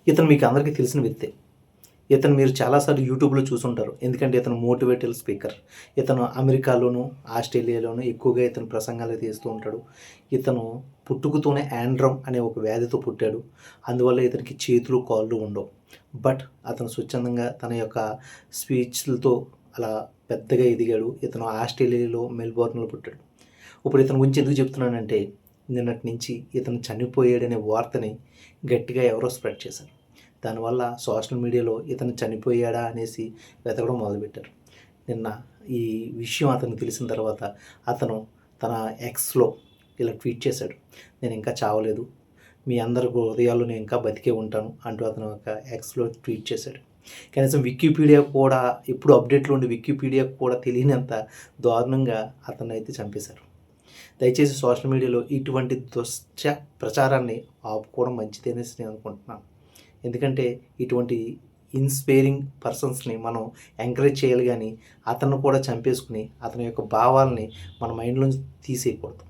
ఇతను మీకు అందరికీ తెలిసిన వ్యక్తే. ఇతను మీరు చాలాసార్లు యూట్యూబ్‌లో చూసుంటారు. ఎందుకంటే ఇతను మోటివేటల్ స్పీకర్. ఇతను అమెరికాలోను, ఆస్ట్రేలియాలోను ఎక్కువగా ఇతను ప్రసంగాలు తీస్తూ ఉంటాడు. ఇతను పుట్టుకతోనే యాండ్రమ్ అనే ఒక వ్యాధితో పుట్టాడు. అందువల్ల ఇతనికి చేతులు, కాళ్ళు ఉండవు. బట్ అతను స్వచ్ఛందంగా తన యొక్క స్పీచ్‌లతో అలా పెద్దగా ఎదిగాడు. ఇతను ఆస్ట్రేలియాలో మెల్బోర్న్‌లో పుట్టాడు. ఇప్పుడు ఇతని గురించి ఎందుకు చెప్తున్నానంటే, నిన్నటి నుంచి ఇతను చనిపోయాడనే వార్తని గట్టిగా ఎవరో స్ప్రెడ్ చేశారు. దానివల్ల సోషల్ మీడియాలో ఇతను చనిపోయాడా అనేసి వెతకడం మొదలుపెట్టారు. నిన్న ఈ విషయం అతనికి తెలిసిన తర్వాత అతను తన ఎక్స్‌లో ఇలా ట్వీట్ చేశాడు. నేను ఇంకా చావలేదు. మీ అందరి హృదయాల్లో నేను ఇంకా బతికే ఉంటాను అంటూ అతను ఒక ఎక్స్‌లో ట్వీట్ చేశాడు. కనీసం వికీపీడియా కూడా ఎప్పుడు అప్డేట్‌లో ఉండి వికీపీడియాకు కూడా తెలియనంత దారుణంగా అతన్నైతే చంపేశారు. దయచేసి సోషల్ మీడియాలో ఇటువంటి ప్రచారాన్ని ఆపుకోవడం మంచిదనేసి నేను అనుకుంటున్నాను. ఎందుకంటే ఇటువంటి ఇన్స్పైరింగ్ పర్సన్స్‌ని మనం ఎంకరేజ్ చేయాలి గానీ, అతన్ని కూడా చంపేసుకొని అతని యొక్క భావాల్ని మన మైండ్‌లోంచి తీసేయకూడదు.